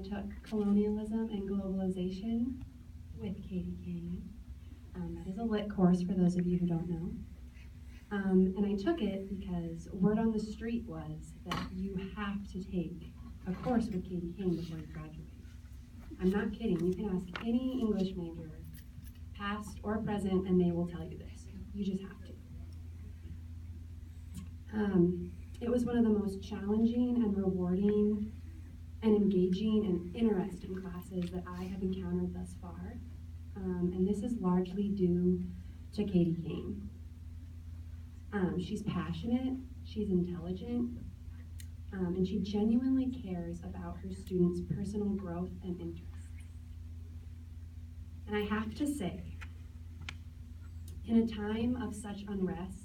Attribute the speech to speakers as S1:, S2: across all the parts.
S1: took Colonialism and Globalization with Katie Kane. That is a lit course for those of you who don't know. And I took it because word on the street was that you have to take a course with Katie Kane before you graduate. I'm not kidding. You can ask any English major, past or present, and they will tell you this. You just have to. It was one of the most challenging and rewarding and engaging and interesting classes that I have encountered thus far. And this is largely due to Katie Kane. She's passionate, she's intelligent, and she genuinely cares about her students' personal growth and interests. And I have to say, in a time of such unrest,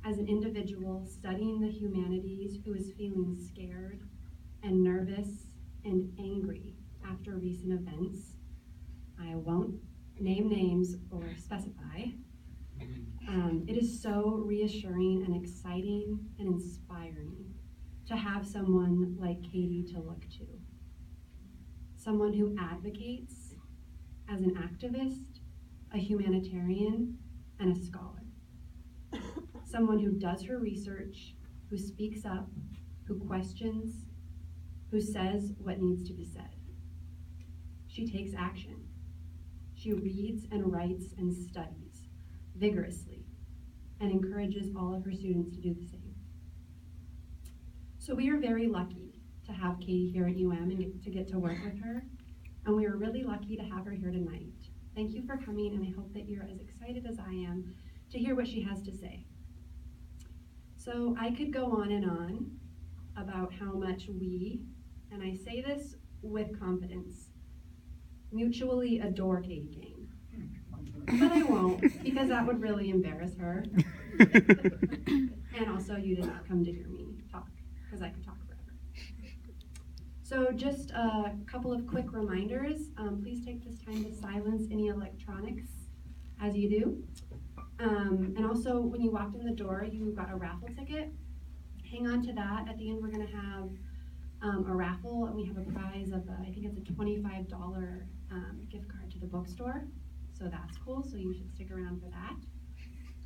S1: as an individual studying the humanities who is feeling scared and nervous and angry after recent events, I won't name names or specify. It is so reassuring and exciting and inspiring to have someone like Katie to look to. Someone who advocates as an activist, a humanitarian, and a scholar. Someone who does her research, who speaks up, who questions, who says what needs to be said. She takes action. She reads and writes and studies vigorously and encourages all of her students to do the same. So we are very lucky to have Katie here at UM and to get to work with her. And we are really lucky to have her here tonight. Thank you for coming, and I hope that you're as excited as I am to hear what she has to say. So I could go on and on about how much we, and I say this with confidence, mutually adore Katie Kane. But I won't, because that would really embarrass her. And also, you did not come to hear me talk, because I could talk forever. So just a couple of quick reminders. Please take this time to silence any electronics as you do. And also, when you walked in the door, you got a raffle ticket. Hang on to that. At the end, we're going to have a raffle, and we have a prize of, I think it's a $25 gift card to the bookstore. So that's cool, so you should stick around for that.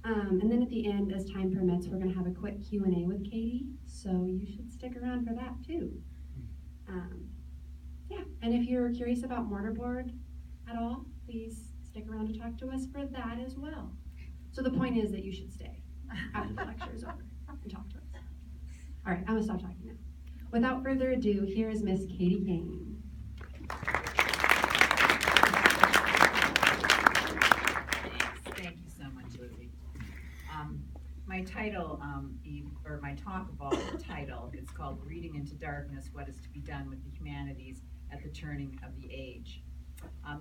S1: And then at the end, as time permits, we're going to have a quick Q&A with Katie, so you should stick around for that too. Yeah, and if you're curious about Mortarboard at all, please stick around to talk to us for that as well. So the point is that you should stay after the lecture is over and talk to us. All right, I'm going to stop talking now. Without further ado, here is Miss Katie Kane.
S2: Thank you so much, Lizzie. My title, or my talk about the title, is called Reading into Darkness, What is to be Done with the Humanities at the Turning of the Age.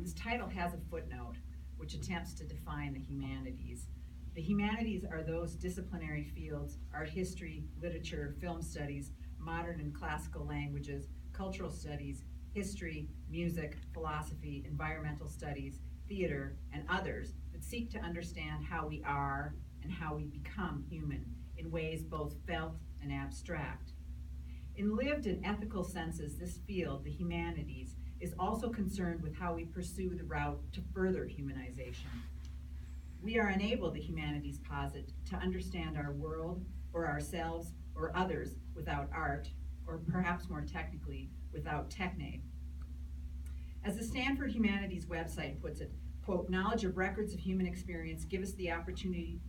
S2: This title has a footnote which attempts to define the humanities. The humanities are those disciplinary fields: art history, literature, film studies, modern and classical languages, cultural studies, history, music, philosophy, environmental studies, theater, and others that seek to understand how we are and how we become human in ways both felt and abstract. In lived and ethical senses, this field, the humanities, is also concerned with how we pursue the route to further humanization. We are unable, the humanities posit, to understand our world or ourselves or others without art, or perhaps more technically, without techne. As the Stanford Humanities website puts it, quote, knowledge of records of human experience give us the opportunity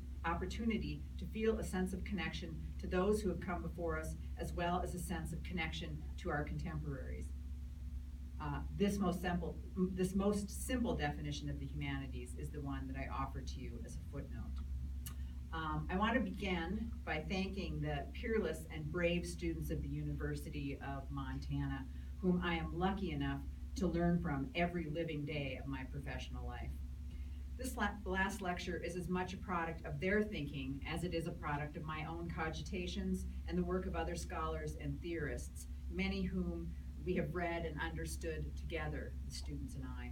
S2: to feel a sense of connection to those who have come before us, as well as a sense of connection to our contemporaries. This most simple definition of the humanities is the one that I offer to you as a footnote. I want to begin by thanking the peerless and brave students of the University of Montana, whom I am lucky enough to learn from every living day of my professional life. This last lecture is as much a product of their thinking as it is a product of my own cogitations and the work of other scholars and theorists, many whom we have read and understood together, the students and I.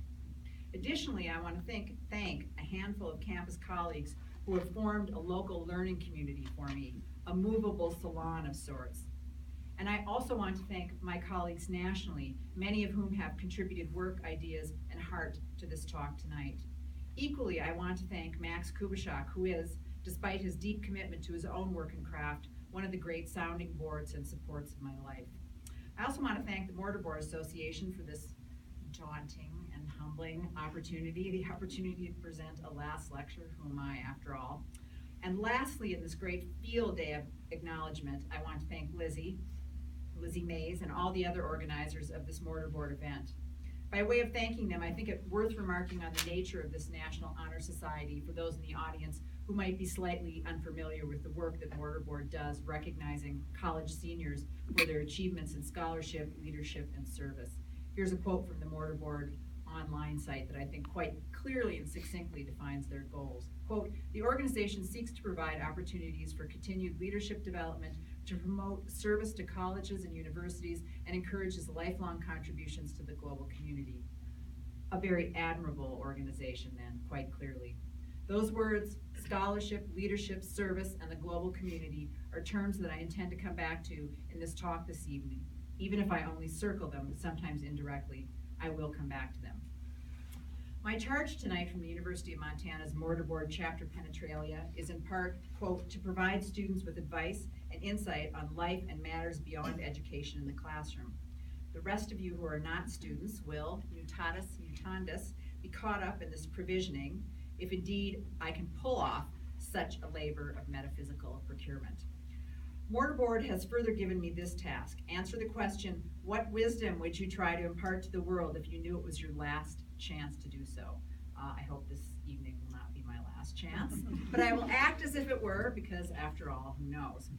S2: Additionally, I want to thank a handful of campus colleagues who have formed a local learning community for me, a movable salon of sorts. And I also want to thank my colleagues nationally, many of whom have contributed work, ideas, and heart to this talk tonight. Equally, I want to thank Max Kubishak, who is, despite his deep commitment to his own work and craft, one of the great sounding boards and supports of my life. I also want to thank the Mortar Board Association for this daunting and humbling opportunity, the opportunity to present a last lecture, who am I after all. And lastly, in this great field day of acknowledgement, I want to thank Lizzie Mays, and all the other organizers of this Mortar Board event. By way of thanking them, I think it worth remarking on the nature of this National Honor Society for those in the audience who might be slightly unfamiliar with the work that Mortar Board does, recognizing college seniors for their achievements in scholarship, leadership, and service. Here's a quote from the Mortar Board online site that I think quite clearly and succinctly defines their goals. Quote, "The organization seeks to provide opportunities for continued leadership development, to promote service to colleges and universities, and encourages lifelong contributions to the global community." A very admirable organization then, quite clearly. Those words, scholarship, leadership, service, and the global community, are terms that I intend to come back to in this talk this evening. Even if I only circle them, sometimes indirectly, I will come back to them. My charge tonight from the University of Montana's Mortar Board Chapter Penetralia is in part, quote, "to provide students with advice and insight on life and matters beyond education in the classroom." The rest of you who are not students will, mutatis mutandis, be caught up in this provisioning, if indeed I can pull off such a labor of metaphysical procurement. Mortar Board has further given me this task: answer the question, what wisdom would you try to impart to the world if you knew it was your last chance to do so? I hope this evening will not be my last chance, but I will act as if it were, because after all, who knows?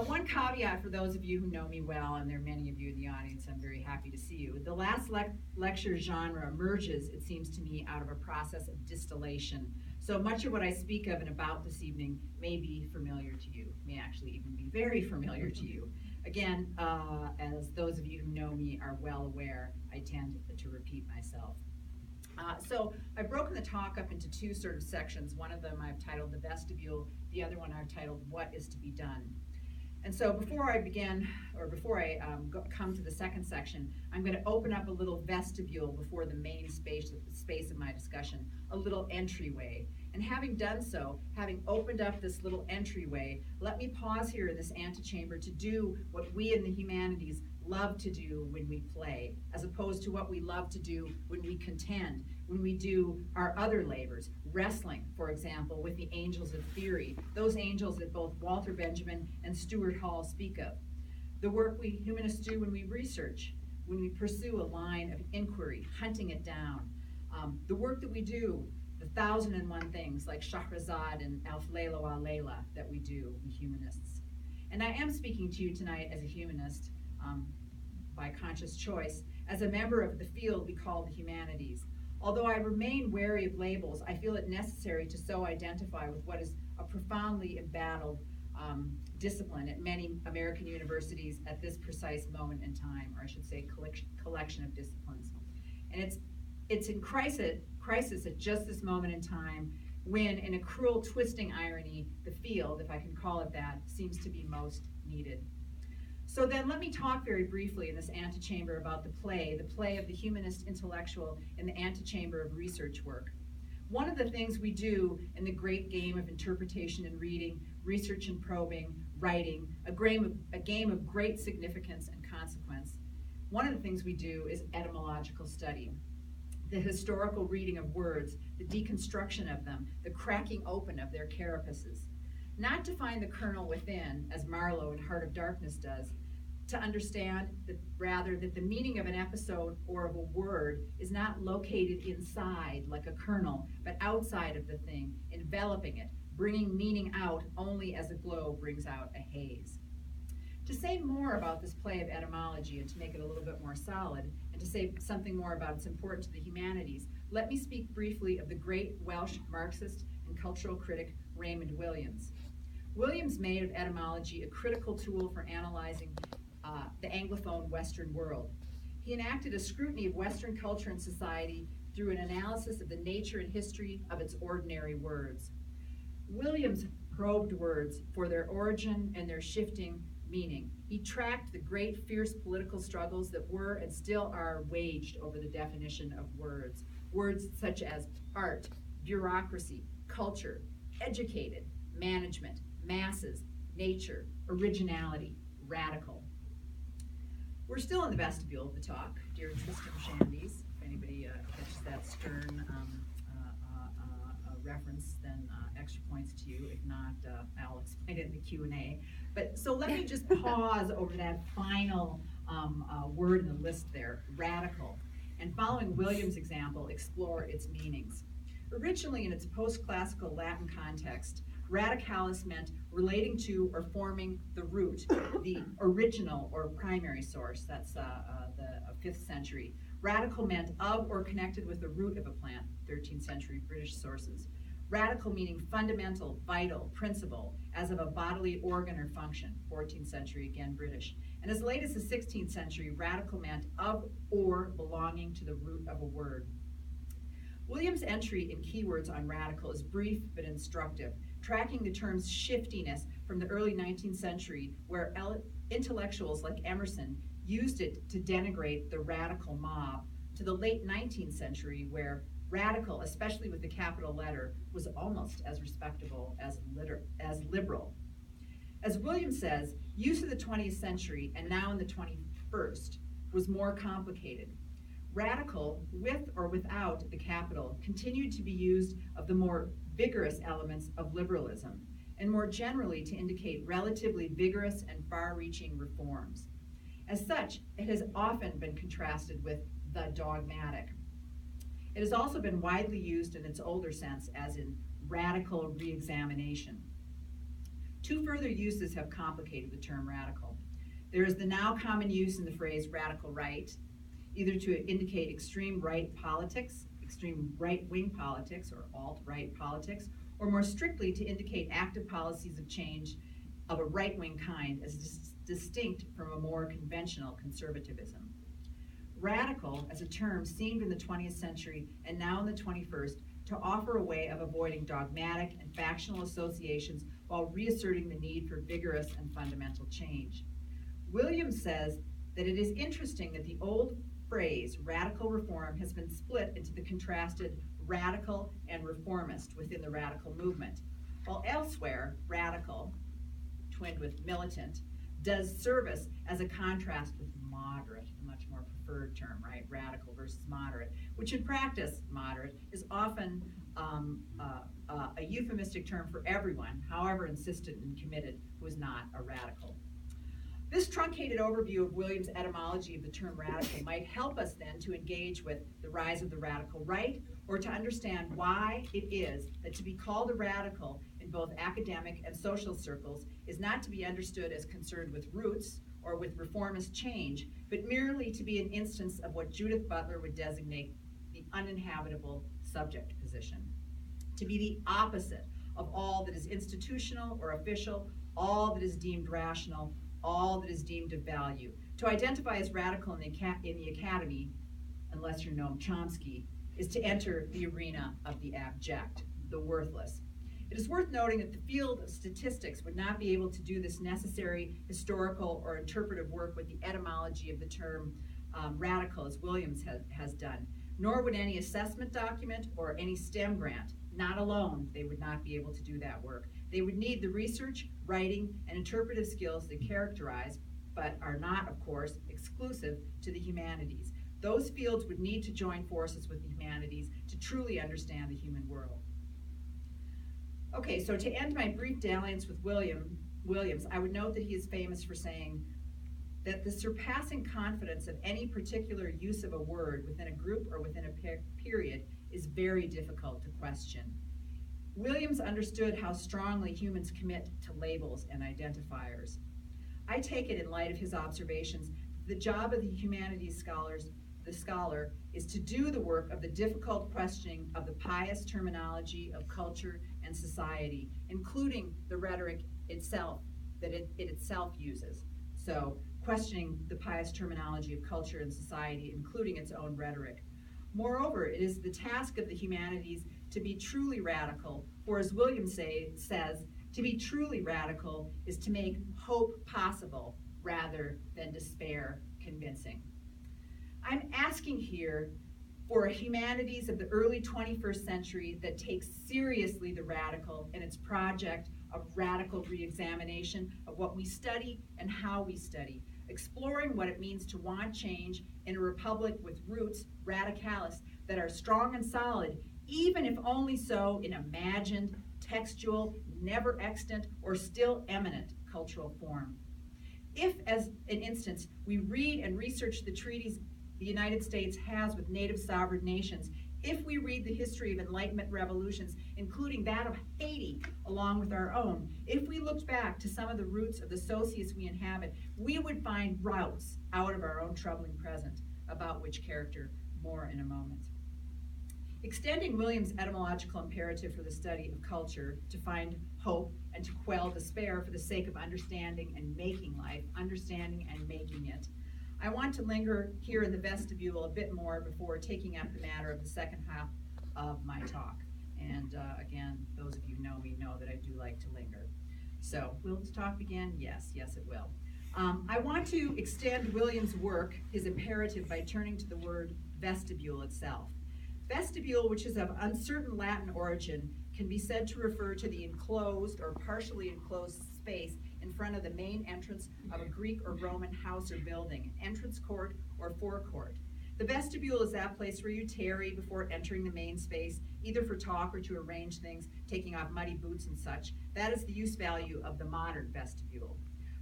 S2: One caveat for those of you who know me well, and there are many of you in the audience, I'm very happy to see you. The last lecture genre emerges, it seems to me, out of a process of distillation. So much of what I speak of and about this evening may be familiar to you, may actually even be very familiar to you. Again, as those of you who know me are well aware, I tend to repeat myself. So I've broken the talk up into two sort of sections. One of them I've titled The Vestibule, the other one I've titled What is to be Done? And so before I come to the second section, I'm going to open up a little vestibule before the main space of my discussion, a little entryway. And having done so, having opened up this little entryway, let me pause here in this antechamber to do what we in the humanities love to do when we play, as opposed to what we love to do when we contend, when we do our other labors, wrestling, for example, with the angels of theory, those angels that both Walter Benjamin and Stuart Hall speak of. The work we humanists do when we research, when we pursue a line of inquiry, hunting it down. The work that we do, the 1,001 things like Shahrazad and Alf Layla wa Layla that we do, we humanists. And I am speaking to you tonight as a humanist, by conscious choice, as a member of the field we call the humanities. Although I remain wary of labels, I feel it necessary to so identify with what is a profoundly embattled discipline at many American universities at this precise moment in time, or I should say collection of disciplines. And it's in crisis at just this moment in time when, in a cruel twisting irony, the field, if I can call it that, seems to be most needed. So then let me talk very briefly in this antechamber about the play of the humanist intellectual in the antechamber of research work. One of the things we do in the great game of interpretation and reading, research and probing, writing, a game of great significance and consequence, one of the things we do is etymological study. The historical reading of words, the deconstruction of them, the cracking open of their carapaces. Not to find the kernel within, as Marlowe in Heart of Darkness does, to understand that rather that the meaning of an episode or of a word is not located inside like a kernel, but outside of the thing, enveloping it, bringing meaning out only as a glow brings out a haze. To say more about this play of etymology and to make it a little bit more solid, and to say something more about its importance to the humanities, let me speak briefly of the great Welsh Marxist and cultural critic Raymond Williams. Williams made of etymology a critical tool for analyzing the Anglophone Western world. He enacted a scrutiny of Western culture and society through an analysis of the nature and history of its ordinary words. Williams probed words for their origin and their shifting meaning. He tracked the great fierce political struggles that were and still are waged over the definition of words. Words such as art, bureaucracy, culture, educated, management, masses, nature, originality, radical. We're still in the vestibule of the talk, dear Tristram Shandy's. If anybody catches that stern reference, then extra points to you. If not, I'll explain it in the Q&A. But so let me just pause over that final word in the list there, radical, and following William's example, explore its meanings. Originally, in its post-classical Latin context, radicalis meant relating to or forming the root, the original or primary source. That's the 5th century. Radical meant of or connected with the root of a plant, 13th century British sources. Radical meaning fundamental, vital, principle, as of a bodily organ or function, 14th century, again British. And as late as the 16th century, radical meant of or belonging to the root of a word. William's entry in keywords on radical is brief but instructive, tracking the term's shiftiness from the early 19th century, where intellectuals like Emerson used it to denigrate the radical mob, to the late 19th century, where radical, especially with the capital letter, was almost as respectable as liberal. As William says, use of the 20th century, and now in the 21st, was more complicated. Radical, with or without the capital, continued to be used of the more vigorous elements of liberalism, and more generally to indicate relatively vigorous and far-reaching reforms. As such, it has often been contrasted with the dogmatic. It has also been widely used in its older sense as in radical re-examination. Two further uses have complicated the term radical. There is the now common use in the phrase radical right, either to indicate extreme right politics, extreme right-wing politics, or alt-right politics, or more strictly to indicate active policies of change of a right-wing kind as distinct from a more conventional conservatism. Radical, as a term, seemed in the 20th century and now in the 21st to offer a way of avoiding dogmatic and factional associations while reasserting the need for vigorous and fundamental change. Williams says that it is interesting that the old phrase radical reform has been split into the contrasted radical and reformist within the radical movement, while elsewhere radical, twinned with militant, does service as a contrast with moderate, a much more preferred term, right? Radical versus moderate, which in practice, moderate, is often a euphemistic term for everyone, however insistent and committed, who is not a radical. This truncated overview of Williams' etymology of the term radical might help us then to engage with the rise of the radical right, or to understand why it is that to be called a radical in both academic and social circles is not to be understood as concerned with roots or with reformist change, but merely to be an instance of what Judith Butler would designate the uninhabitable subject position, to be the opposite of all that is institutional or official, all that is deemed rational, all that is deemed of value. To identify as radical in the academy, unless you're Noam Chomsky, is to enter the arena of the abject, the worthless. It is worth noting that the field of statistics would not be able to do this necessary historical or interpretive work with the etymology of the term radical, as Williams has done, nor would any assessment document or any STEM grant. Not alone, they would not be able to do that work. They would need the research, writing, and interpretive skills that characterize, but are not, of course, exclusive to the humanities. Those fields would need to join forces with the humanities to truly understand the human world. Okay, so to end my brief dalliance with Williams, I would note that he is famous for saying that the surpassing confidence of any particular use of a word within a group or within a period is very difficult to question. Williams understood how strongly humans commit to labels and identifiers. I take it in light of his observations, the job of the humanities scholar is to do the work of the difficult questioning of the pious terminology of culture and society, including the rhetoric itself that it itself uses. So questioning the pious terminology of culture and society, including its own rhetoric. Moreover, it is the task of the humanities to be truly radical, for as Williams says, To be truly radical is to make hope possible rather than despair convincing. I'm asking here for a humanities of the early 21st century that takes seriously the radical in its project of radical reexamination of what we study and how we study, exploring what it means to want change in a republic with roots, radicalis, that are strong and solid, even if only so in imagined, textual, never extant, or still eminent cultural form. If, as an instance, we read and research the treaties the United States has with native sovereign nations, if we read the history of Enlightenment revolutions, including that of Haiti, along with our own, if we looked back to some of the roots of the socius we inhabit, we would find routes out of our own troubling present, about which character more in a moment. Extending Williams' etymological imperative for the study of culture to find hope and to quell despair for the sake of understanding and making life, understanding and making it, I want to linger here in the vestibule a bit more before taking up the matter of the second half of my talk. And again, those of you who know me know that I do like to linger. So, will this talk begin? Yes, it will. I want to extend Williams' work, his imperative, by turning to the word vestibule itself. Vestibule, which is of uncertain Latin origin, can be said to refer to the enclosed or partially enclosed space in front of the main entrance of a Greek or Roman house or building, entrance court or forecourt. The vestibule is that place where you tarry before entering the main space, either for talk or to arrange things, taking off muddy boots and such. That is the use value of the modern vestibule.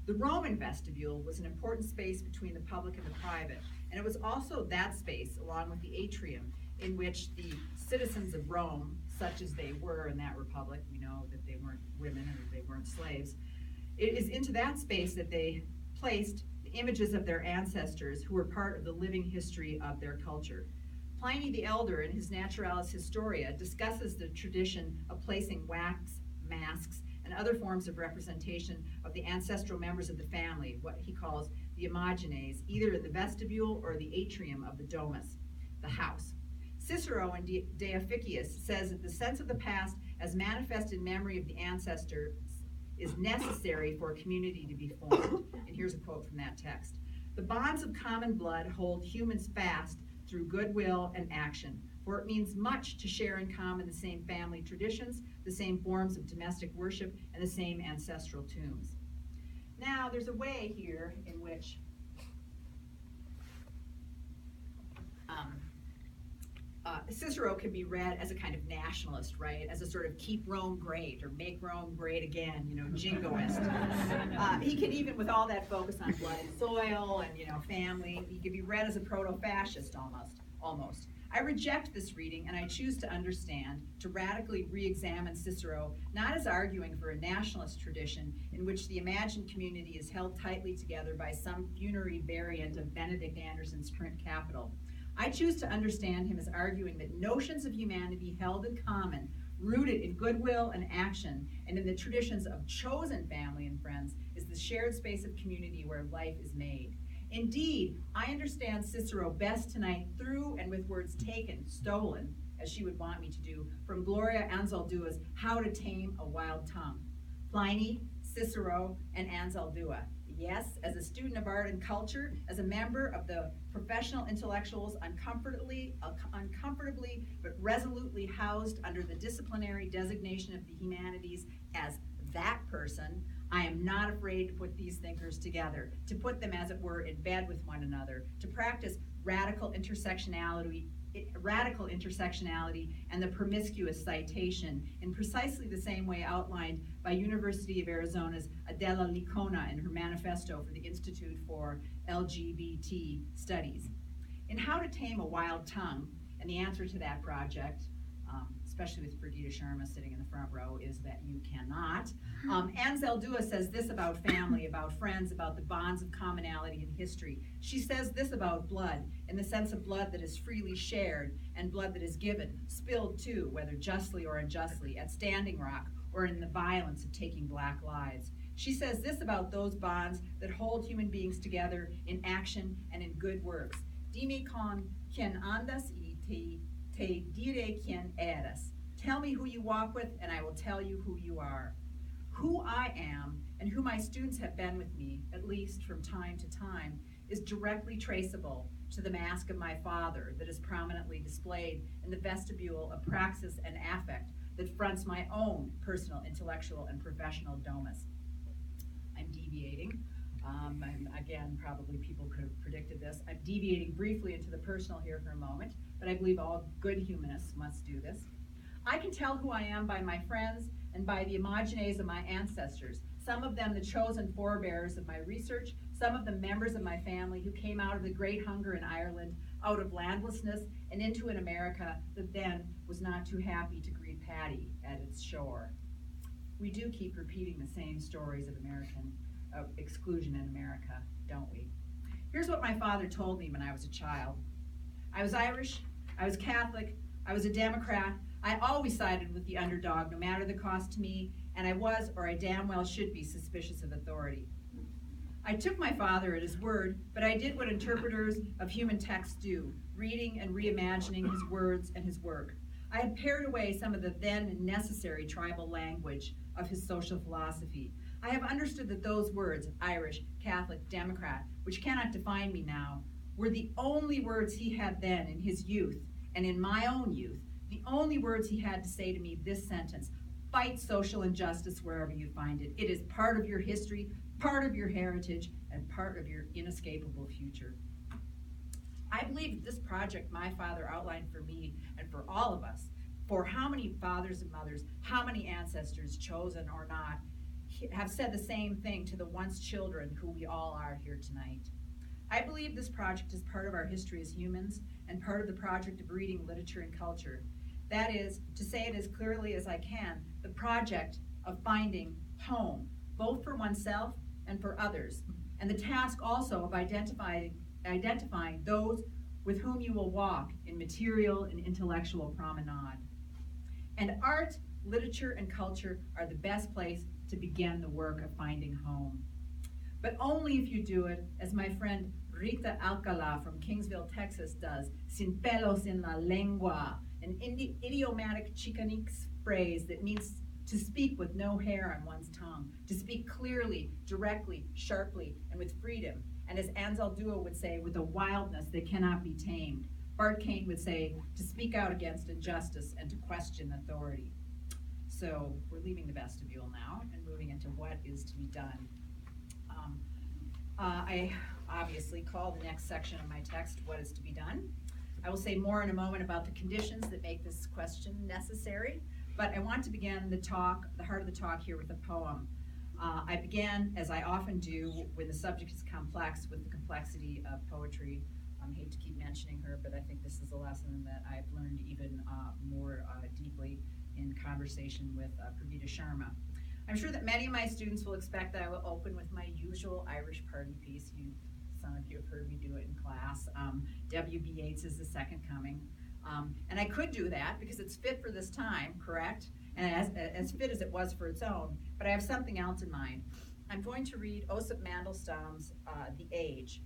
S2: The Roman vestibule was an important space between the public and the private, and it was also that space, along with the atrium, in which the citizens of Rome, such as they were in that republic, we know that they weren't women and they weren't slaves, it is into that space that they placed the images of their ancestors who were part of the living history of their culture. Pliny the Elder, in his Naturalis Historia, discusses the tradition of placing wax, masks, and other forms of representation of the ancestral members of the family, what he calls the imagines, either in the vestibule or the atrium of the domus, the house. Cicero in De Officiis says that the sense of the past as manifest in memory of the ancestors is necessary for a community to be formed. And here's a quote from that text. The bonds of common blood hold humans fast through goodwill and action, for it means much to share in common the same family traditions, the same forms of domestic worship, and the same ancestral tombs. Now, there's a way here in which Cicero can be read as a kind of nationalist, right? As a sort of keep Rome great or make Rome great again, jingoist. He can even, with all that focus on blood and soil and, family, he can be read as a proto-fascist almost. I reject this reading, and I choose to understand, to radically re-examine Cicero, not as arguing for a nationalist tradition in which the imagined community is held tightly together by some funerary variant of Benedict Anderson's current capital. I choose to understand him as arguing that notions of humanity held in common, rooted in goodwill and action, and in the traditions of chosen family and friends, is the shared space of community where life is made. Indeed, I understand Cicero best tonight through and with words taken, stolen, as she would want me to do, from Gloria Anzaldua's How to Tame a Wild Tongue. Pliny, Cicero, and Anzaldua. Yes, as a student of art and culture, as a member of the professional intellectuals uncomfortably but resolutely housed under the disciplinary designation of the humanities as that person, I am not afraid to put these thinkers together, to put them, as it were, in bed with one another, to practice radical intersectionality and the promiscuous citation in precisely the same way outlined by University of Arizona's Adela Licona in her manifesto for the Institute for LGBT Studies. In How to Tame a Wild Tongue, and the answer to that project, especially with Brigitte Sharma sitting in the front row, is that you cannot. Anzaldua says this about family, about friends, about the bonds of commonality in history. She says this about blood, in the sense of blood that is freely shared and blood that is given, spilled too, whether justly or unjustly, at Standing Rock or in the violence of taking black lives. She says this about those bonds that hold human beings together in action and in good works. Dime con quien andas y te diré quien eres. Tell me who you walk with, and I will tell you who you are. who I am and who my students have been with me, at least from time to time, is directly traceable to the mask of my father that is prominently displayed in the vestibule of praxis and affect that fronts my own personal, intellectual, and professional domus. I'm deviating. And again, probably people could have predicted this. I'm deviating briefly into the personal here for a moment, but I believe all good humanists must do this. I can tell who I am by my friends and by the imagines of my ancestors, some of them the chosen forebears of my research, some of them members of my family who came out of the great hunger in Ireland, out of landlessness, and into an America that then was not too happy to greet Paddy at its shore. We do keep repeating the same stories of American exclusion in America, don't we? Here's what my father told me when I was a child. I was Irish, I was Catholic, I was a Democrat. I always sided with the underdog, no matter the cost to me, and I was, or I damn well should be, suspicious of authority. I took my father at his word, but I did what interpreters of human text do, reading and reimagining his words and his work. I had pared away some of the then necessary tribal language of his social philosophy. I have understood that those words, Irish, Catholic, Democrat, which cannot define me now, were the only words he had then in his youth, and in my own youth, the only words he had to say to me this sentence: fight social injustice wherever you find it. It is part of your history, part of your heritage, and part of your inescapable future. I believe that this project my father outlined for me and for all of us, for how many fathers and mothers, how many ancestors, chosen or not, have said the same thing to the once children who we all are here tonight. I believe this project is part of our history as humans and part of the project of reading literature and culture. That is, to say it as clearly as I can, the project of finding home, both for oneself and for others, and the task also of identifying those with whom you will walk in material and intellectual promenade. And art, literature, and culture are the best place to begin the work of finding home. But only if you do it, as my friend Rita Alcala from Kingsville, Texas does, sin pelos en la lengua, an idiomatic Chicanx phrase that means to speak with no hair on one's tongue, to speak clearly, directly, sharply, and with freedom. And as Ansel Dua would say, with a wildness that cannot be tamed. Bart Kane would say, to speak out against injustice and to question authority. So we're leaving the vestibule now and moving into what is to be done. I obviously call the next section of my text, what is to be done. I will say more in a moment about the conditions that make this question necessary, but I want to begin the heart of the talk here with a poem. I began, as I often do, when the subject is complex, with the complexity of poetry. I hate to keep mentioning her, but I think this is a lesson that I've learned even more deeply in conversation with Pravita Sharma. I'm sure that many of my students will expect that I will open with my usual Irish party piece. Some of you have heard me do it in class. W.B. Yeats is the second coming. And I could do that because it's fit for this time, correct? And as fit as it was for its own, but I have something else in mind. I'm going to read Osip Mandelstam's The Age.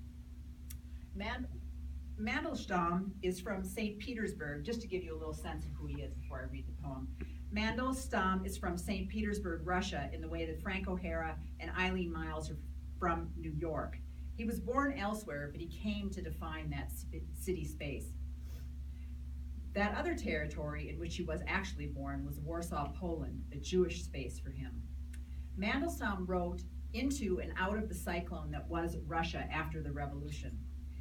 S2: Mandelstam is from St. Petersburg, just to give you a little sense of who he is before I read the poem. Mandelstam is from St. Petersburg, Russia, in the way that Frank O'Hara and Eileen Miles are from New York. He was born elsewhere, but he came to define that city space. That other territory in which he was actually born was Warsaw, Poland, a Jewish space for him. Mandelstam wrote into and out of the cyclone that was Russia after the revolution.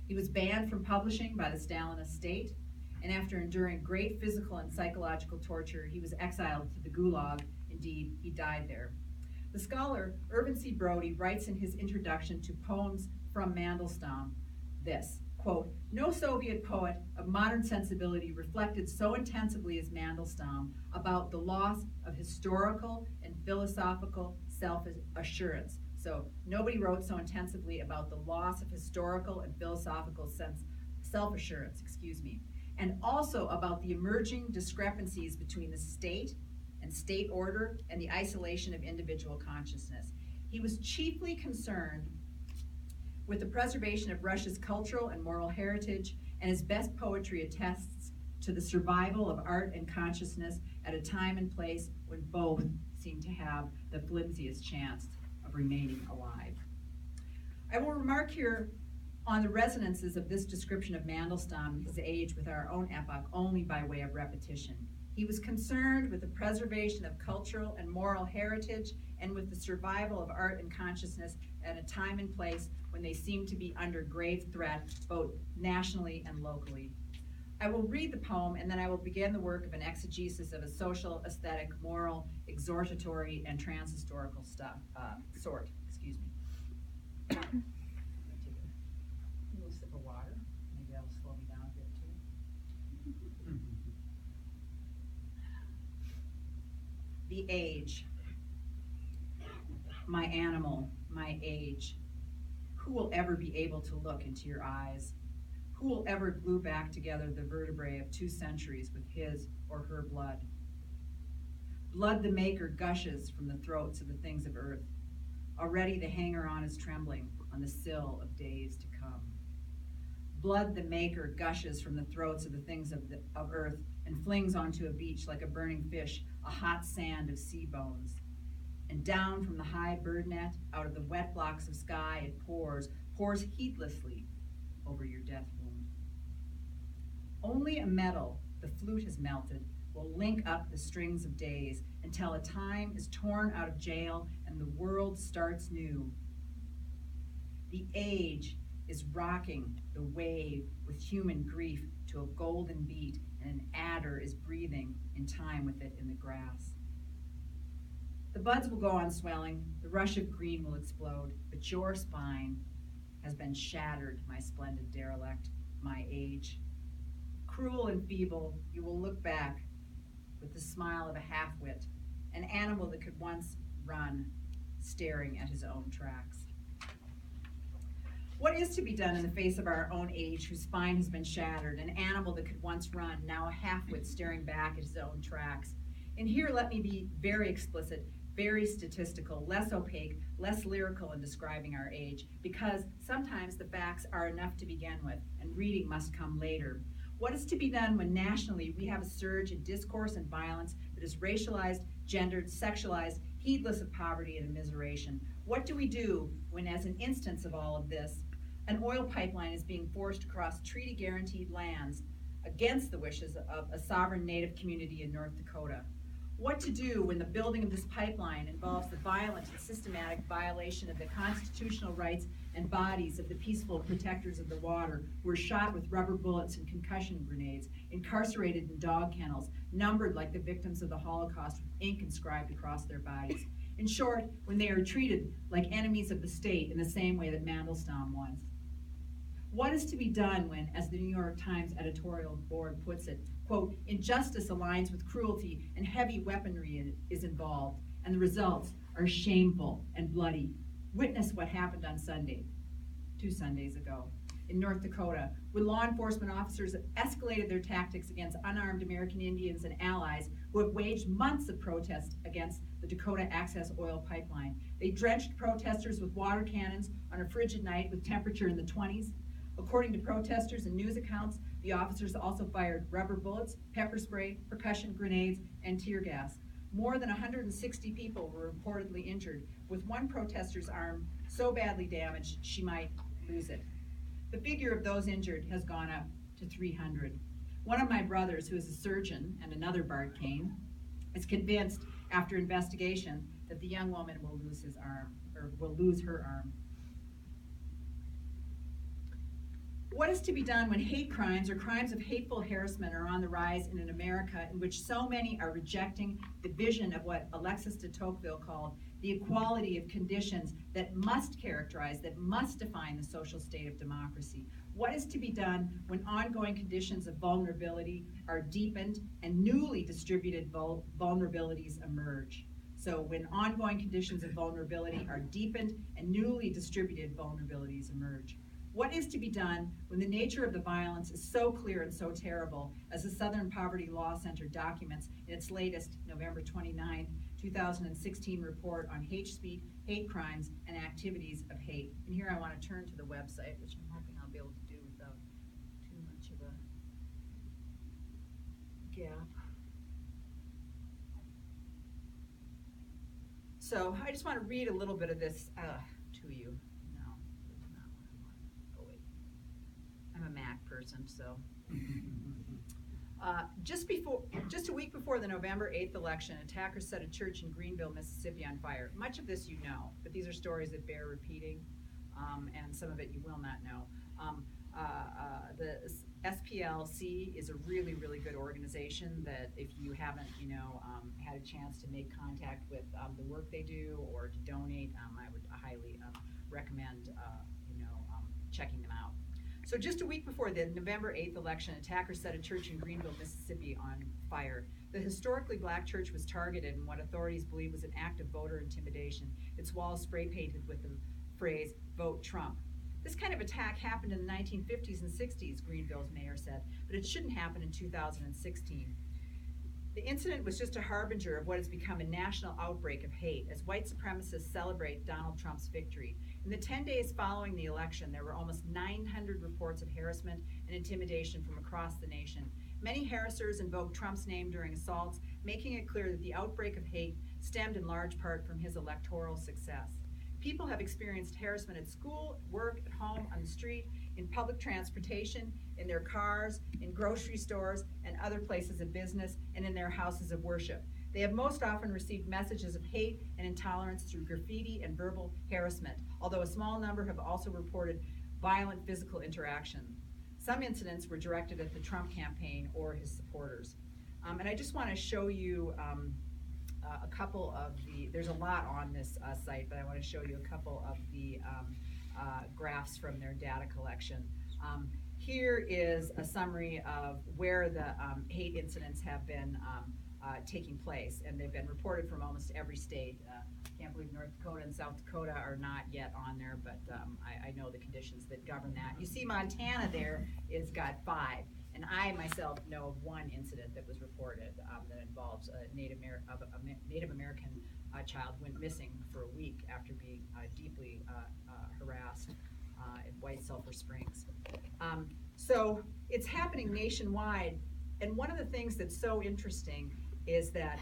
S2: He was banned from publishing by the Stalinist state, and after enduring great physical and psychological torture, he was exiled to the Gulag. Indeed, he died there. The scholar Irvin C. Brody writes in his introduction to Poems from Mandelstam this, quote, no Soviet poet of modern sensibility reflected so intensively as Mandelstam about the loss of historical and philosophical self-assurance. So nobody wrote so intensively about the loss of historical and philosophical self-assurance, and also about the emerging discrepancies between the state and state order and the isolation of individual consciousness. He was chiefly concerned with the preservation of Russia's cultural and moral heritage, and his best poetry attests to the survival of art and consciousness at a time and place when both seem to have have the flimsiest chance of remaining alive. I will remark here on the resonances of this description of Mandelstam and his age with our own epoch only by way of repetition. He was concerned with the preservation of cultural and moral heritage and with the survival of art and consciousness at a time and place when they seemed to be under grave threat, both nationally and locally. I will read the poem and then I will begin the work of an exegesis of a social, aesthetic, moral, exhortatory, and transhistorical sort. Excuse me. Take a little sip of water. Maybe that'll slow me down a bit too. The age. My animal, my age. Who will ever be able to look into your eyes? Who will ever glue back together the vertebrae of 2 centuries with his or her blood? Blood the maker gushes from the throats of the things of earth. Already the hanger-on is trembling on the sill of days to come. Blood the maker gushes from the throats of the things of earth and flings onto a beach like a burning fish, a hot sand of sea bones. And down from the high bird net, out of the wet blocks of sky, it pours heedlessly over your death wound. Only a metal the flute has melted will link up the strings of days until a time is torn out of jail and the world starts new. The age is rocking the wave with human grief to a golden beat, and an adder is breathing in time with it in the grass. The buds will go on swelling, the rush of green will explode, but your spine has been shattered, my splendid derelict, my age. Cruel and feeble, you will look back with the smile of a half-wit, an animal that could once run, staring at his own tracks. What is to be done in the face of our own age whose spine has been shattered, an animal that could once run, now a half-wit staring back at his own tracks? And here let me be very explicit, very statistical, less opaque, less lyrical in describing our age, because sometimes the facts are enough to begin with, and reading must come later. What is to be done when nationally we have a surge in discourse and violence that is racialized, gendered, sexualized, heedless of poverty and immiseration? What do we do when, as an instance of all of this, an oil pipeline is being forced across treaty-guaranteed lands against the wishes of a sovereign Native community in North Dakota? What to do when the building of this pipeline involves the violent and systematic violation of the constitutional rights and bodies of the peaceful protectors of the water who were shot with rubber bullets and concussion grenades, incarcerated in dog kennels, numbered like the victims of the Holocaust with ink inscribed across their bodies? In short, when they are treated like enemies of the state in the same way that Mandelstam was. What is to be done when, as the New York Times editorial board puts it, quote, injustice aligns with cruelty and heavy weaponry is involved, and the results are shameful and bloody? Witness what happened on Sunday, 2 Sundays ago, in North Dakota, when law enforcement officers escalated their tactics against unarmed American Indians and allies who have waged months of protest against the Dakota Access Oil Pipeline. They drenched protesters with water cannons on a frigid night with temperature in the 20s. According to protesters and news accounts, the officers also fired rubber bullets, pepper spray, percussion grenades, and tear gas. More than 160 people were reportedly injured, with one protester's arm so badly damaged she might lose it. The figure of those injured has gone up to 300. One of my brothers, who is a surgeon, and another Bart Kane, is convinced after investigation that the young woman will lose his arm, or will lose her arm. What is to be done when hate crimes or crimes of hateful harassment are on the rise in an America in which so many are rejecting the vision of what Alexis de Tocqueville called the equality of conditions that must characterize, that must define the social state of democracy? What is to be done when ongoing conditions of vulnerability are deepened and newly distributed vulnerabilities emerge? So when ongoing conditions of vulnerability are deepened and newly distributed vulnerabilities emerge. What is to be done when the nature of the violence is so clear and so terrible, as the Southern Poverty Law Center documents in its latest November 29, 2016 report on hate speech, hate crimes, and activities of hate? And here I want to turn to the website, which I'm hoping I'll be able to do without too much of a gap. So I just want to read a little bit of this to you. No, that's not what I want. Oh wait, I'm a Mac person, so. Just a week before the November 8th election, attackers set a church in Greenville, Mississippi on fire. Much of this you know, but these are stories that bear repeating, and some of it you will not know. The SPLC is a really, really good organization that if you haven't, had a chance to make contact with the work they do or to donate, I would highly recommend, checking them out. So just a week before the November 8th election, attackers set a church in Greenville, Mississippi on fire. The historically black church was targeted in what authorities believe was an act of voter intimidation. Its walls spray painted with the phrase, "Vote Trump." This kind of attack happened in the 1950s and 60s, Greenville's mayor said, but it shouldn't happen in 2016. The incident was just a harbinger of what has become a national outbreak of hate as white supremacists celebrate Donald Trump's victory. In the 10 days following the election, there were almost 900 reports of harassment and intimidation from across the nation. Many harassers invoked Trump's name during assaults, making it clear that the outbreak of hate stemmed in large part from his electoral success. People have experienced harassment at school, work, at home, on the street, in public transportation, in their cars, in grocery stores, and other places of business, and in their houses of worship. They have most often received messages of hate and intolerance through graffiti and verbal harassment, although a small number have also reported violent physical interaction. Some incidents were directed at the Trump campaign or his supporters. And I just want to show you a couple of there's a lot on this site, but I want to show you a couple of the graphs from their data collection. Here is a summary of where the hate incidents have been taking place, and they've been reported from almost every state. I can't believe North Dakota and South Dakota are not yet on there, but I know the conditions that govern that. You see Montana there is got 5, and I myself know of one incident that was reported that involves a Native American child went missing for a week after being deeply harassed at White Sulphur Springs. So it's happening nationwide, and one of the things that's so interesting is that,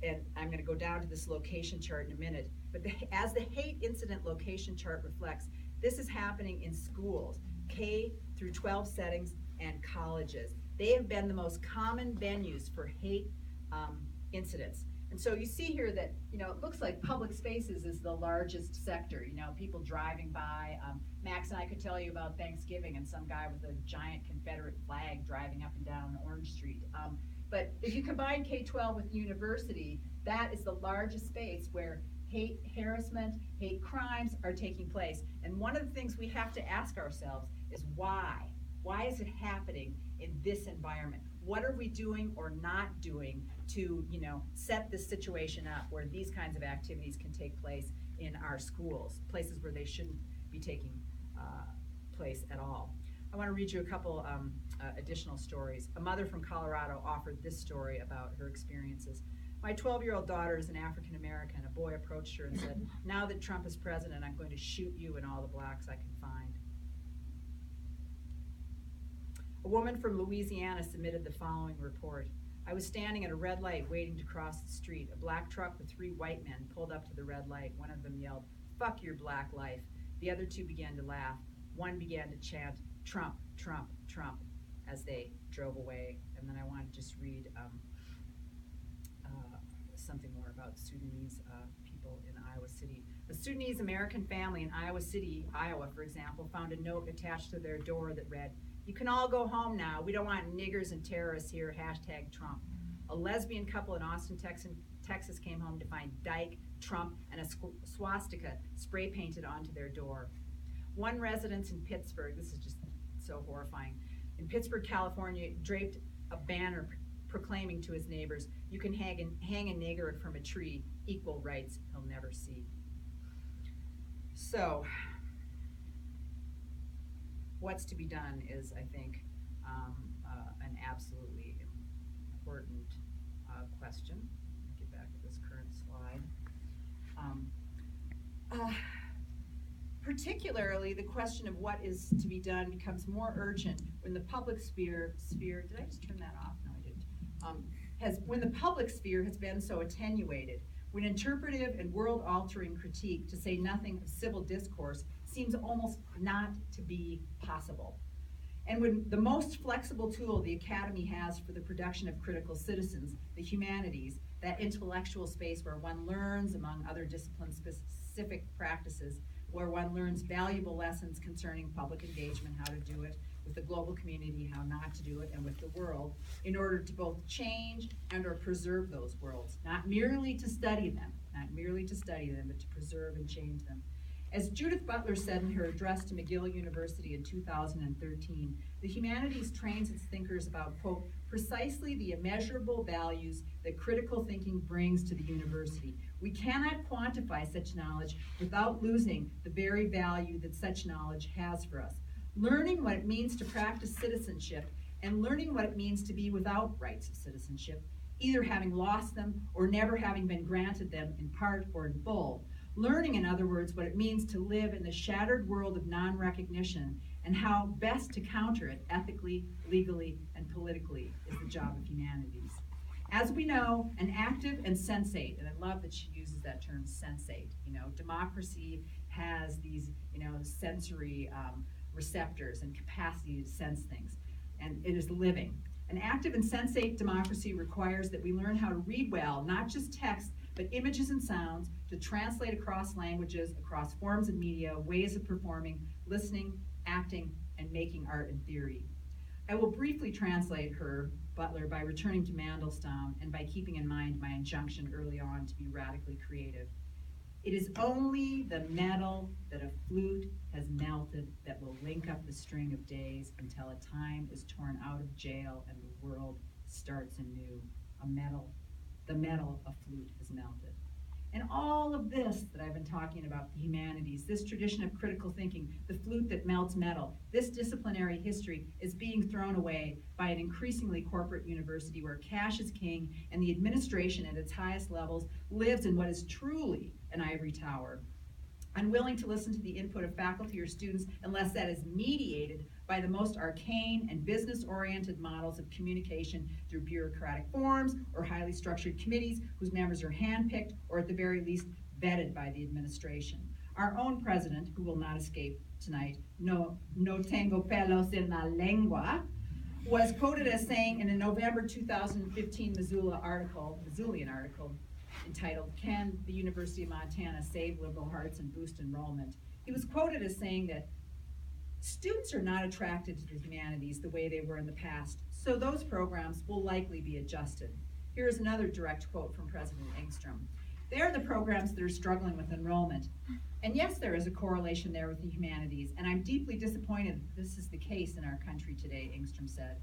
S2: and I'm going to go down to this location chart in a minute, but as the hate incident location chart reflects, this is happening in schools, K through 12 settings, and colleges. They have been the most common venues for hate incidents. And so you see here that, it looks like public spaces is the largest sector, people driving by. Max and I could tell you about Thanksgiving and some guy with a giant Confederate flag driving up and down Orange Street. But if you combine K-12 with university, that is the largest space where hate, harassment, hate crimes are taking place. And one of the things we have to ask ourselves is why? Why is it happening in this environment? What are we doing or not doing to, set this situation up where these kinds of activities can take place in our schools, places where they shouldn't be taking place at all? I want to read you a couple additional stories. A mother from Colorado offered this story about her experiences. My 12-year-old daughter is an African American. A boy approached her and said, "Now that Trump is president, I'm going to shoot you and all the blacks I can find." A woman from Louisiana submitted the following report. I was standing at a red light waiting to cross the street. A black truck with 3 white men pulled up to the red light. One of them yelled, "Fuck your black life." The other 2 began to laugh. One began to chant, "Trump, Trump, Trump," as they drove away. And then I want to just read something more about Sudanese people in Iowa City. A Sudanese American family in Iowa City, Iowa, for example, found a note attached to their door that read, "You can all go home now. We don't want niggers and terrorists here, #Trump." A lesbian couple in Austin, Texas came home to find Dyke, Trump, and a swastika spray painted onto their door. One resident in Pittsburgh, this is just so horrifying, in Pittsburgh, California, draped a banner proclaiming to his neighbors, "You can hang a nigger from a tree, equal rights he'll never see." So, what's to be done is, I think, an absolutely important question. Let me get back to this current slide. Particularly, the question of what is to be done becomes more urgent when the public sphere, did I just turn that off? No, I didn't. When the public sphere has been so attenuated, when interpretive and world-altering critique, to say nothing of civil discourse, seems almost not to be possible. And when the most flexible tool the Academy has for the production of critical citizens, the humanities, that intellectual space where one learns, among other discipline-specific practices, where one learns valuable lessons concerning public engagement, how to do it with the global community, how not to do it, and with the world, in order to both change and or preserve those worlds, not merely to study them, but to preserve and change them. As Judith Butler said in her address to McGill University in 2013, the humanities trains its thinkers about, quote, precisely the immeasurable values that critical thinking brings to the university. We cannot quantify such knowledge without losing the very value that such knowledge has for us. Learning what it means to practice citizenship and learning what it means to be without rights of citizenship, either having lost them or never having been granted them in part or in full. Learning, in other words, what it means to live in the shattered world of non-recognition and how best to counter it ethically, legally, and politically is the job of humanities. As we know, an active and sensate, and I love that she uses that term sensate, democracy has these, sensory receptors and capacity to sense things, and it is living. An active and sensate democracy requires that we learn how to read well, not just text, but images and sounds, to translate across languages, across forms of media, ways of performing, listening, acting, and making art and theory. I will briefly translate her, Butler, by returning to Mandelstam and by keeping in mind my injunction early on to be radically creative. It is only the metal that a flute has melted that will link up the string of days until a time is torn out of jail and the world starts anew. The metal a flute has melted. And all of this that I've been talking about, the humanities, this tradition of critical thinking, the flute that melts metal, this disciplinary history is being thrown away by an increasingly corporate university where cash is king and the administration at its highest levels lives in what is truly an ivory tower, unwilling to listen to the input of faculty or students unless that is mediated by the most arcane and business-oriented models of communication through bureaucratic forms or highly structured committees whose members are handpicked or at the very least vetted by the administration. Our own president, who will not escape tonight, no tengo pelos en la lengua, was quoted as saying in a November 2015 Missoulian article entitled, "Can the University of Montana Save Liberal Hearts and Boost Enrollment?" He was quoted as saying that students are not attracted to the humanities the way they were in the past, so those programs will likely be adjusted. Here is another direct quote from President Engstrom. "They are the programs that are struggling with enrollment. And yes, there is a correlation there with the humanities, and I'm deeply disappointed that this is the case in our country today," Engstrom said.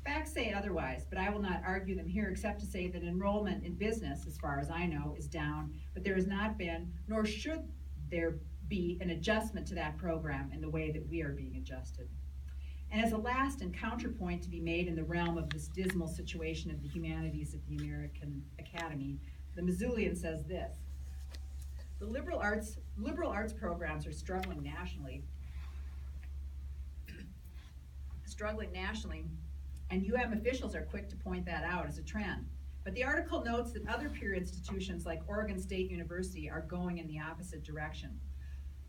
S2: "Facts say otherwise, but I will not argue them here except to say that enrollment in business, as far as I know, is down, but there has not been, nor should there be, an adjustment to that program in the way that we are being adjusted." And as a last and counterpoint to be made in the realm of this dismal situation of the humanities at the American Academy, the Missoulian says this: "The liberal arts programs are struggling nationally, and UM officials are quick to point that out as a trend. But the article notes that other peer institutions like Oregon State University are going in the opposite direction.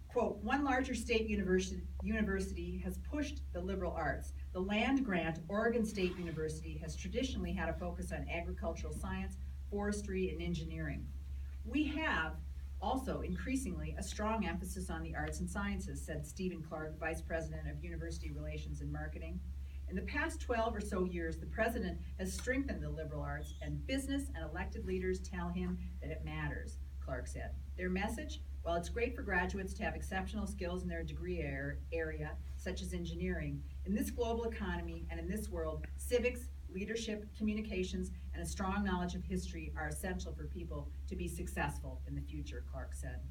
S2: Quote, "One larger state university has pushed the liberal arts. The land-grant Oregon State University has traditionally had a focus on agricultural science, forestry, and engineering. We have also increasingly a strong emphasis on the arts and sciences," said Stephen Clark, Vice President of University Relations and Marketing. "In the past 12 or so years, the president has strengthened the liberal arts, and business and elected leaders tell him that it matters," Clark said. "Their message? Well, it's great for graduates to have exceptional skills in their degree area, such as engineering. In this global economy and in this world, civics, leadership, communications, and a strong knowledge of history are essential for people to be successful in the future," Clark said.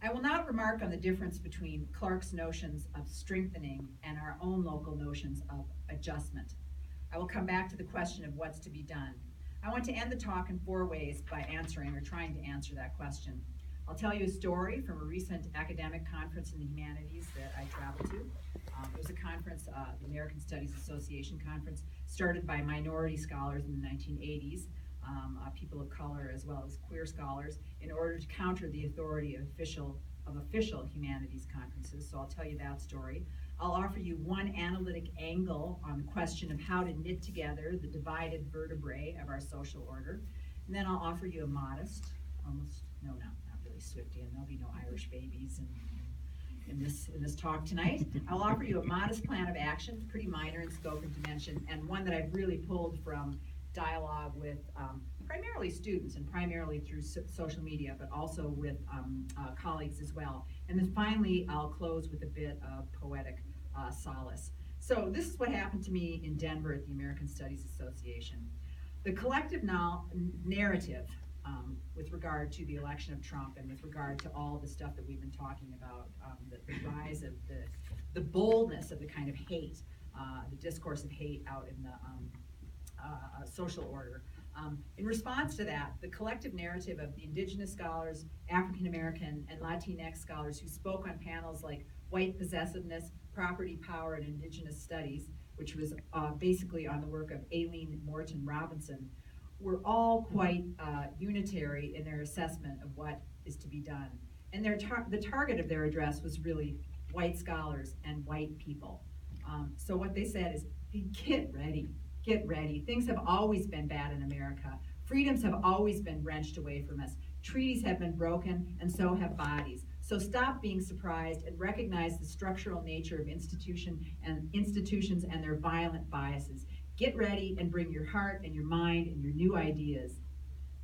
S2: I will not remark on the difference between Clark's notions of strengthening and our own local notions of adjustment. I will come back to the question of what's to be done. I want to end the talk in 4 ways by trying to answer that question. I'll tell you a story from a recent academic conference in the humanities that I traveled to. It was a conference, the American Studies Association conference, started by minority scholars in the 1980s. people of color, as well as queer scholars, in order to counter the authority of official humanities conferences. So I'll tell you that story. I'll offer you one analytic angle on the question of how to knit together the divided vertebrae of our social order. And then I'll offer you a modest, not really Swiftian, there'll be no Irish babies in this talk tonight. I'll offer you a modest plan of action, pretty minor in scope and dimension, and one that I've really pulled from dialogue with primarily students and primarily through social media, but also with colleagues as well. And then finally, I'll close with a bit of poetic solace. So this is what happened to me in Denver at the American Studies Association. The collective narrative with regard to the election of Trump and with regard to all the stuff that we've been talking about, the rise of the boldness of the kind of hate, the discourse of hate out in the social order. In response to that, the collective narrative of the indigenous scholars, African American, and Latinx scholars who spoke on panels like white possessiveness, property power, and indigenous studies, which was basically on the work of Aileen Morton Robinson, were all quite unitary in their assessment of what is to be done. And the target of their address was really white scholars and white people. So what they said is, get ready. Get ready. Things have always been bad in America. Freedoms have always been wrenched away from us. Treaties have been broken, and so have bodies. So stop being surprised and recognize the structural nature of institutions and their violent biases. Get ready and bring your heart and your mind and your new ideas.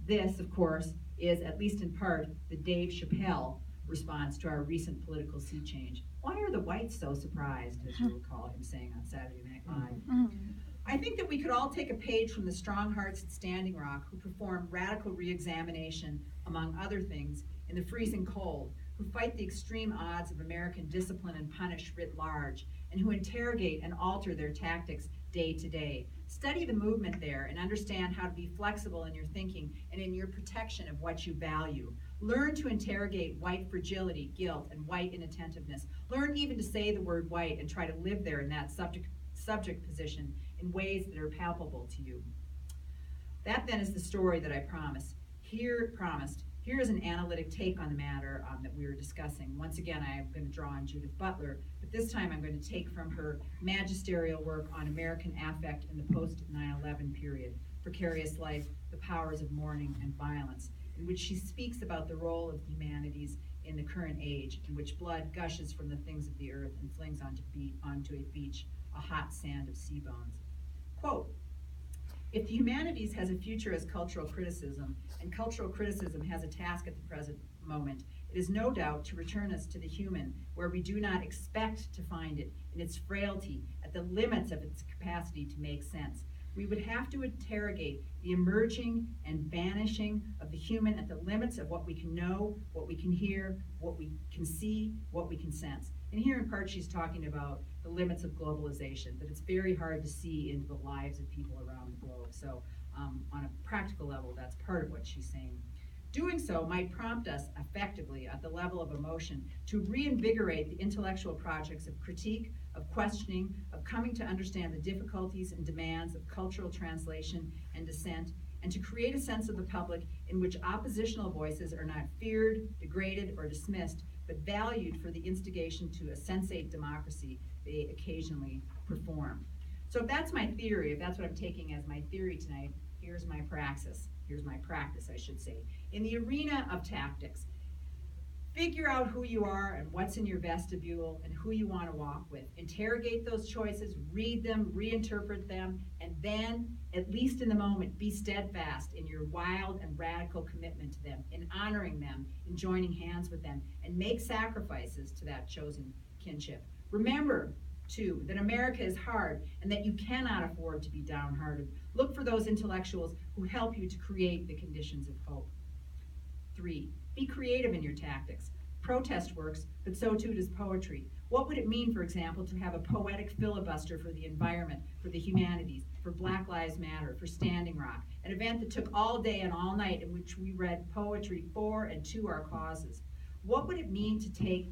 S2: This, of course, is, at least in part, the Dave Chappelle response to our recent political sea change. Why are the whites so surprised, as you recall him saying on Saturday Night Live? I think that we could all take a page from the strong hearts at Standing Rock who perform radical re-examination, among other things, in the freezing cold, who fight the extreme odds of American discipline and punish writ large, and who interrogate and alter their tactics day to day. Study the movement there and understand how to be flexible in your thinking and in your protection of what you value. Learn to interrogate white fragility, guilt, and white inattentiveness. Learn even to say the word white and try to live there in that subject position in ways that are palpable to you. That then is the story that I promised. Here is an analytic take on the matter that we were discussing. Once again, I am going to draw on Judith Butler, but this time I'm going to take from her magisterial work on American affect in the post-9/11 period, Precarious Life, the Powers of Mourning and Violence, in which she speaks about the role of the humanities in the current age, in which blood gushes from the things of the earth and flings onto a beach, a hot sand of sea bones. Quote, if the humanities has a future as cultural criticism, and cultural criticism has a task at the present moment, it is no doubt to return us to the human, where we do not expect to find it in its frailty, at the limits of its capacity to make sense. We would have to interrogate the emerging and vanishing of the human at the limits of what we can know, what we can hear, what we can see, what we can sense. And here in part she's talking about the limits of globalization, that it's very hard to see into the lives of people around the globe. So on a practical level, that's part of what she's saying. Doing so might prompt us effectively at the level of emotion to reinvigorate the intellectual projects of critique, of questioning, of coming to understand the difficulties and demands of cultural translation and dissent, and to create a sense of the public in which oppositional voices are not feared, degraded, or dismissed, but valued for the instigation to a sensate democracy they occasionally perform. So if that's my theory, if that's what I'm taking as my theory tonight, here's my praxis. Here's my practice, I should say. In the arena of tactics, figure out who you are and what's in your vestibule and who you want to walk with. Interrogate those choices, read them, reinterpret them, and then, at least in the moment, be steadfast in your wild and radical commitment to them, in honoring them, in joining hands with them, and make sacrifices to that chosen kinship. Remember, too, that America is hard and that you cannot afford to be downhearted. Look for those intellectuals who help you to create the conditions of hope. 3, be creative in your tactics. Protest works, but so too does poetry. What would it mean, for example, to have a poetic filibuster for the environment, for the humanities, for Black Lives Matter, for Standing Rock, an event that took all day and all night in which we read poetry for and to our causes? What would it mean to take,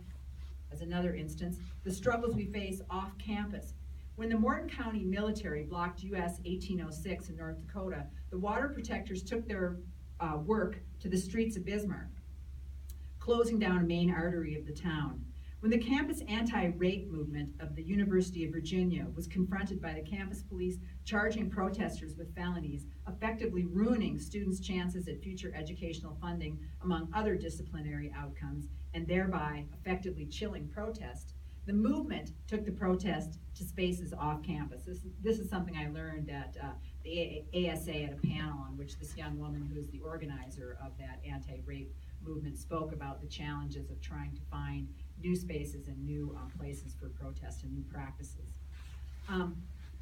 S2: as another instance, the struggles we face off campus? When the Morton County military blocked US 1806 in North Dakota, the water protectors took their work to the streets of Bismarck, closing down a main artery of the town. When the campus anti-rape movement of the University of Virginia was confronted by the campus police charging protesters with felonies, effectively ruining students' chances at future educational funding, among other disciplinary outcomes, and thereby effectively chilling protest, the movement took the protest to spaces off campus. This is something I learned at the ASA at a panel on which this young woman, who is the organizer of that anti-rape movement, spoke about the challenges of trying to find new spaces and new places for protest and new practices.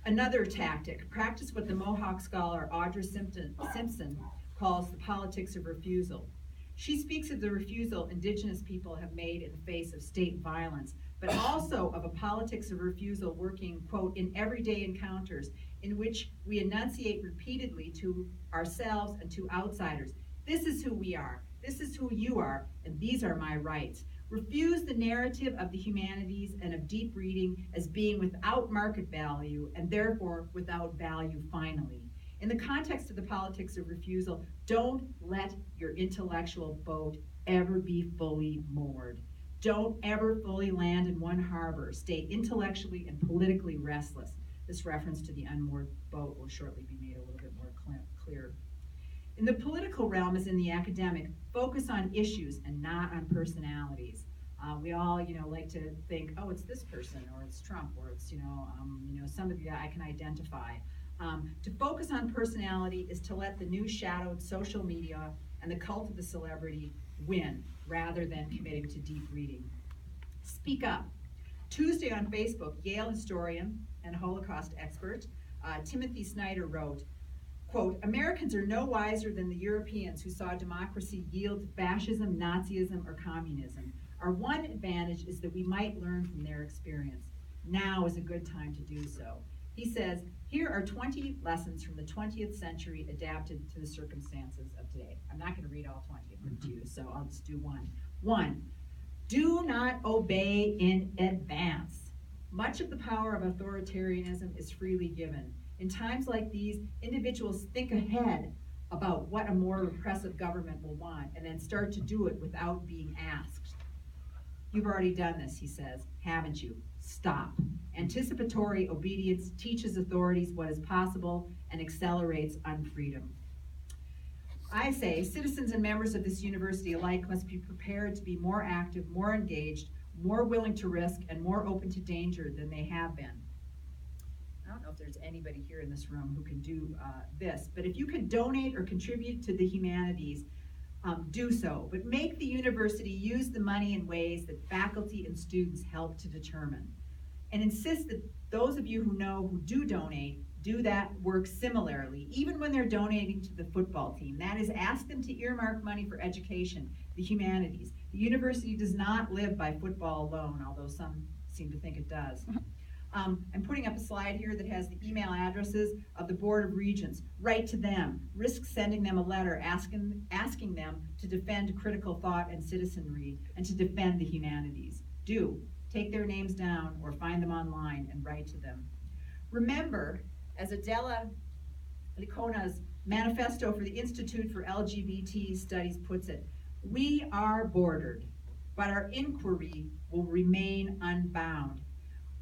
S2: Another tactic, practice what the Mohawk scholar Audra Simpson calls the politics of refusal. She speaks of the refusal Indigenous people have made in the face of state violence, but also of a politics of refusal working, quote, in everyday encounters in which we enunciate repeatedly to ourselves and to outsiders, this is who we are, this is who you are, and these are my rights. Refuse the narrative of the humanities and of deep reading as being without market value and therefore without value finally. In the context of the politics of refusal, don't let your intellectual boat ever be fully moored. Don't ever fully land in one harbor. Stay intellectually and politically restless. This reference to the unmoored boat will shortly be made a little bit more clear. In the political realm, as in the academic, focus on issues and not on personalities. We all, like to think, oh, it's this person, or it's Trump, or it's, somebody that I can identify. To focus on personality is to let the new shadowed social media and the cult of the celebrity win, rather than committing to deep reading. Speak up. Tuesday on Facebook, Yale historian and Holocaust expert Timothy Snyder wrote, quote, Americans are no wiser than the Europeans who saw democracy yield to fascism, Nazism, or communism. Our one advantage is that we might learn from their experience. Now is a good time to do so. He says, here are 20 lessons from the 20th century adapted to the circumstances of today. I'm not going to read all 20 of them to you, so I'll just do one. One, do not obey in advance. Much of the power of authoritarianism is freely given. In times like these, individuals think ahead about what a more repressive government will want and then start to do it without being asked. You've already done this, he says, haven't you? Stop. Anticipatory obedience teaches authorities what is possible and accelerates unfreedom. I say citizens and members of this university alike must be prepared to be more active, more engaged, more willing to risk, and more open to danger than they have been. I don't know if there's anybody here in this room who can do this, but if you can donate or contribute to the humanities, do so. But make the university use the money in ways that faculty and students help to determine. And insist that those of you who know who do donate do that work similarly, even when they're donating to the football team. That is, ask them to earmark money for education, the humanities. The university does not live by football alone, although some seem to think it does. I'm putting up a slide here that has the email addresses of the Board of Regents. Write to them. Risk sending them a letter asking them to defend critical thought and citizenry and to defend the humanities. Do. Take their names down or find them online and write to them. Remember, as Adela Licona's manifesto for the Institute for LGBT Studies puts it, we are bordered, but our inquiry will remain unbound.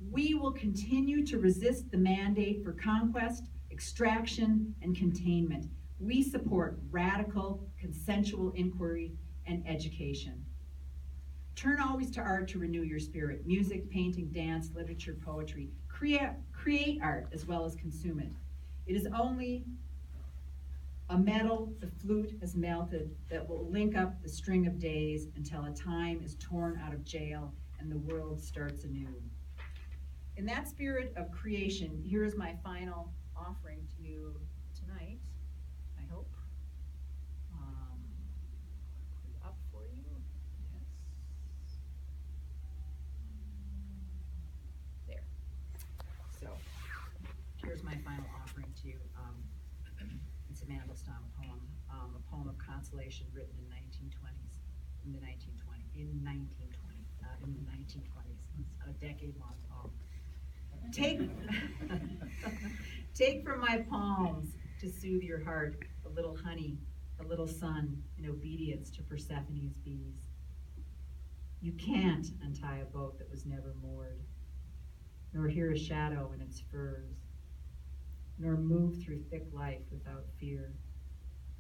S2: We will continue to resist the mandate for conquest, extraction, and containment. We support radical, consensual inquiry and education. Turn always to art to renew your spirit. Music, painting, dance, literature, poetry. Create art as well as consume it. It is only a metal the flute has melted that will link up the string of days until a time is torn out of jail and the world starts anew. In that spirit of creation, here is my final offering to you tonight, I hope. Put it up for you. Yes. There. So, here's my final offering to you. It's a Mandelstam poem, a poem of consolation written in 1920s, in the 1920s, not in the 1920s. It's a decade-long poem. Take, take from my palms to soothe your heart a little honey, a little sun, in obedience to Persephone's bees. You can't untie a boat that was never moored, nor hear a shadow in its furs, nor move through thick life without fear.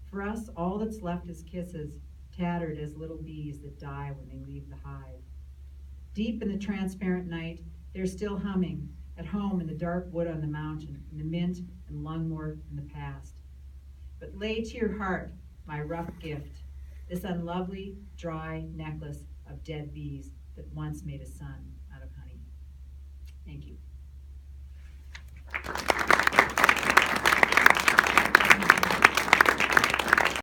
S2: For us, all that's left is kisses, tattered as little bees that die when they leave the hive. Deep in the transparent night, they're still humming, at home in the dark wood on the mountain, in the mint and lungwort in the past. But lay to your heart my rough gift, this unlovely, dry necklace of dead bees that once made a sun out of honey. Thank you.